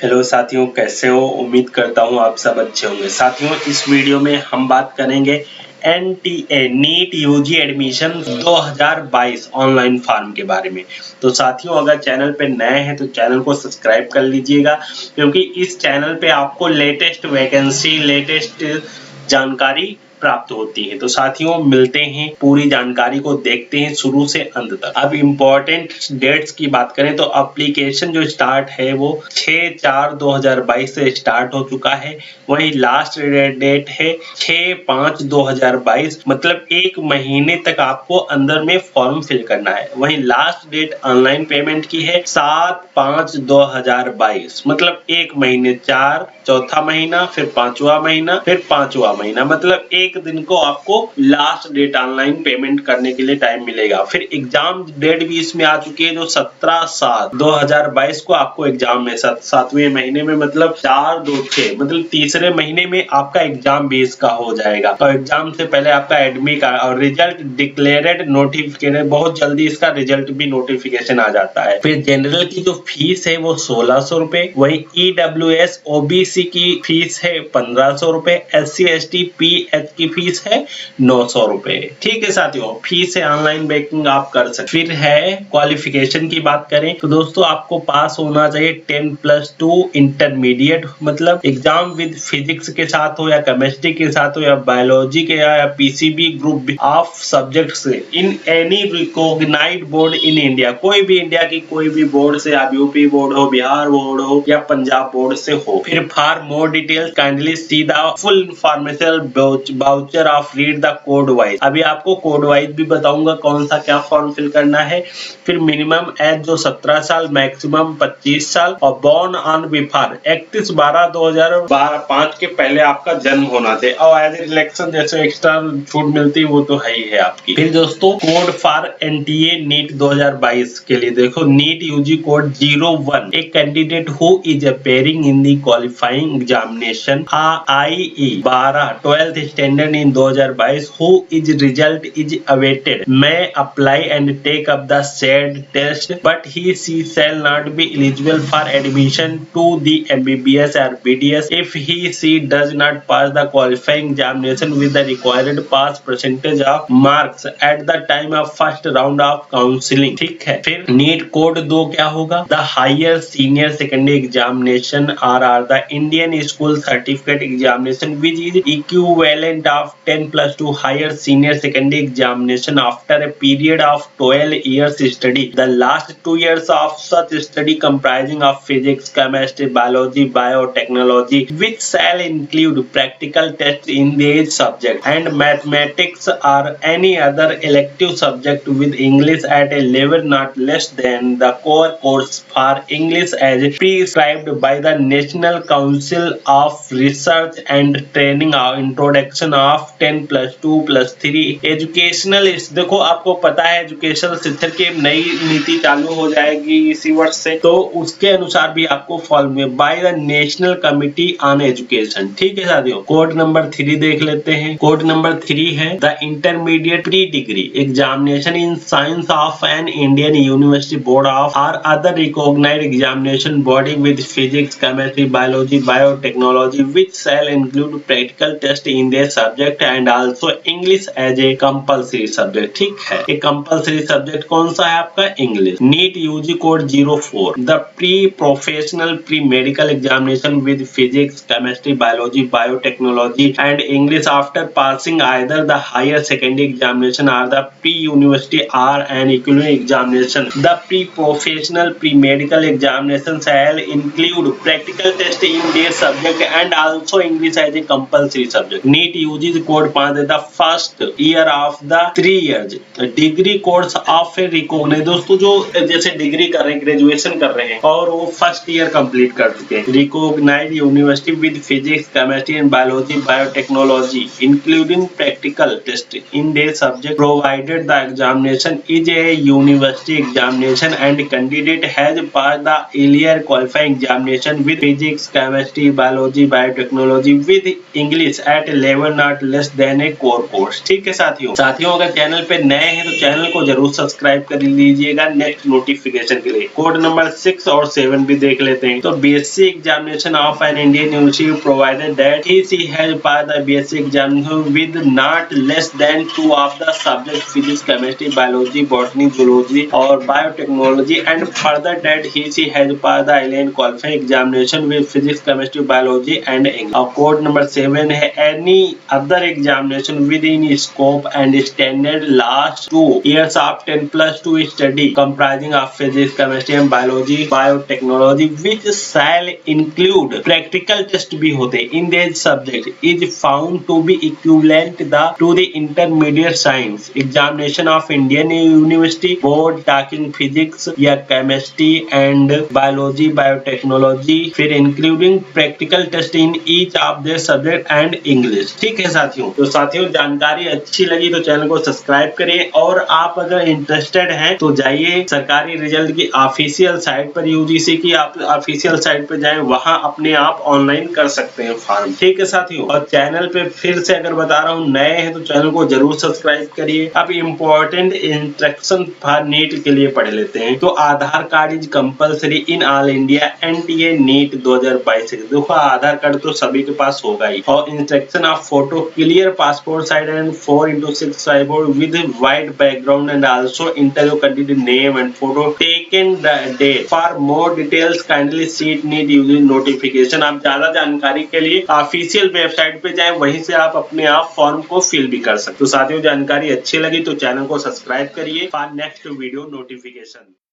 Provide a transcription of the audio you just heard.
Hello साथियों, कैसे हो? उम्मीद करता हूँ आप सब अच्छे होंगे। साथियों, इस वीडियो में हम बात करेंगे NTA NEET UG admission 2022 online form के बारे में। तो साथियों, अगर चैनल पे नए हैं तो चैनल को सब्सक्राइब कर लीजिएगा, क्योंकि इस चैनल पे आपको लेटेस्ट वैकेंसी, लेटेस्ट जानकारी प्राप्त होती है। तो साथियों, मिलते हैं, पूरी जानकारी को देखते हैं शुरू से अंत तक। अब इम्पोर्टेंट डेट्स की बात करें तो एप्लीकेशन जो स्टार्ट है वो 6/4/2022 से स्टार्ट हो चुका है। वही लास्ट डेट है 6/5/2022, मतलब एक महीने तक आपको अंदर में फॉर्म फिल करना है। वही लास्ट डेट ऑनलाइन पेमेंट की है 7/5/2022, मतलब एक महीने, 4 चौथा महीना, फिर 5वां महीना, फिर 5वां महीना, मतलब एक दिन को आपको लास्ट डेट ऑनलाइन पेमेंट करने के लिए टाइम मिलेगा। फिर एग्जाम डेट भी इसमें आ चुकी है, जो 17/7/2022 को आपको एग्जाम है। 7वें महीने में, मतलब 4-2-6, मतलब तीसरे महीने में आपका एग्जाम भी इसका हो जाएगा। तो एग्जाम से पहले आपका एडमिट कार्ड और रिजल्ट डिक्लेयर्ड नोटिफिकेशन, बहुत जल्दी इसका रिजल्ट भी नोटिफिकेशन आ जाता है। फिर जनरल की जो फीस है वो 1600 रुपए, वही EWS OBC की फीस है 1500 रुपए, SC ST PH की फीस है 900 रुपए। ठीक है साथियों, फीस है, ऑनलाइन बैंकिंग आप कर सकते। फिर है क्वालिफिकेशन की बात करें तो दोस्तों, आपको पास होना चाहिए 10+2 इंटरमीडिएट, मतलब एग्जाम विद फिजिक्स के साथ हो, या केमिस्ट्री के साथ हो, या बायोलॉजी के, या PCB ग्रुप ऑफ सब्जेक्ट से in any recognised board in India. कोई भी इंडिया की कोई भी बोर्ड से, आप यूपी बोर्ड हो, बिहार बोर्ड हो, या पंजाब बोर्ड से हो। फिर for more details kindly see the full information voucher of read the code wise. अभी आपको कोड वाइज भी बताऊंगा कौन सा क्या फॉर्म फिल करना है। फिर मिनिमम एज जो 17 साल, मैक्सिमम 25 साल, और बॉर्न ऑन बिफोर 31/12/2005 के पहले आपका जन्म होना चाहिए। और एज इलेक्शन जैसे एक्स्ट्रा छूट मिलती है वो तो है ही है आपकी। फिर दोस्तों, कोड फॉर NTA नीट 2022 के लिए देखो, नीट यूजी कोड 01, एक candidate who is appearing in the qualifying examination IE 12th standard in 2022 who is result is awaited may apply and take up the said test, but he shall not be eligible for admission to the MBBS or BDS if he does not pass the qualifying examination with the required pass percentage of marks at the time of first round of counseling। ठीक है। फिर NEET code 2 क्या होगा? The higher senior secondary examination or the Indian school certificate examination which is equivalent of 10+2 higher senior secondary examination after a period of 12 years study. The last 2 years of such study comprising of physics, chemistry, biology, biotechnology, which shall include practical tests in these subjects, and mathematics or any other elective subject with English at a level not less than the core course for English as prescribed by the National Council of Research and Training, introduction of 10+2+3 educational। देखो, आपको पता है educational शिक्षा की नई नीति चालू हो जाएगी इसी वर्ष से, तो उसके अनुसार भी आपको फॉर्म में by the national committee on education. ठीक है साथियों। कोड नंबर 3 देख लेते हैं। कोड नंबर 3 है the intermediate pre degree examination in science of an Indian university board of or other recognised examination body with physics, chemistry, biology, biotechnology which shall include practical test in their subject and also English as a compulsory subject. ठीक है। एक compulsory subject कौन सा है आपका? English. NEET UG code 04 the pre professional pre medical examination with physics, chemistry, biology, biotechnology and English after passing either the higher secondary examination or the pre university or an equivalent examination. The pre professional pre medical examination shall include practical test in their subject and also English as a compulsory subject. NEET UG code 5 the first year of the 3 years degree course of a recognised. दोस्तों, जो जैसे degree कर रहे हैं, graduation कर रहे हैं और वो फर्स्ट ईयर कंप्लीट कर चुके हैं, recognised university with physics, chemistry and biology, biotechnology including practical test in their subject provided the examination is a university examination and candidate has pass the earlier qualifying examination with physics, chemistry, biology, biotechnology with English at a level not less than A core course. ठीक है साथियों अगर channel पे नए हैं तो channel को जरूर सब्सक्राइब कर लीजिएगा नेक्स्ट नोटिफिकेशन के लिए। कोड नंबर 6 और 7 भी देख लेते हैं। तो BSc examination of an Indian university provided that he has passed the BSc examination with not less than 2 of the subjects physics, chemistry, biology, botany, zoology or biotechnology, and further that he has passed the alien qualifying examination with physics, chemistry, biology and English. Code number 7 है any other examination within scope and standard last 2 years of 10+2 study comprising of physics, chemistry and biology, biotechnology which shall include practical test भी होते in these subject is found to be equivalent to the intermediate science examination of Indian University Board talking physics या chemistry and biology, biotechnology फिर including practical test in each of their subject and English। ठीक है साथियों, तो साथियों जानकारी अच्छी लगी तो चैनल को सब्सक्राइब करिए और आप अगर इंटरेस्टेड हैं तो जाइए सरकारी रिजल्ट की ऑफिशियल साइट पर यूजीसी की आप ऑफिशियल साइट पर जाएं, वहां अपने आप ऑनलाइन कर सकते हैं फॉर्म। ठीक है साथियों, और चैनल पे फिर से अगर बता रहा हूँ नए हैं तो चैनल को जरूर सब्सक्राइब करिए। अब इम्पोर्टेंट इंस्ट्रक्शन फॉर नीट के लिए पढ़ लेते हैं। तो Aadhaar card is compulsory in all India NTA NEET 2022। देखो आधार कार्ड तो सभी के पास होगा ही। और instruction of photo clear passport size and 4x6 size with white background and also enter your candidate name and photo taken date. For more details kindly seat NEET using notification. आप ज्यादा जानकारी के लिए ऑफिशियल वेबसाइट पे जाएं, वहीं से आप अपने आप फॉर्म को फिल भी कर सकते हो। तो साथियों जानकारी अच्छी लगी तो चैनल को सब्सक्राइब करिए फॉर नेक्स्ट वीडियो नोटिफिकेशन।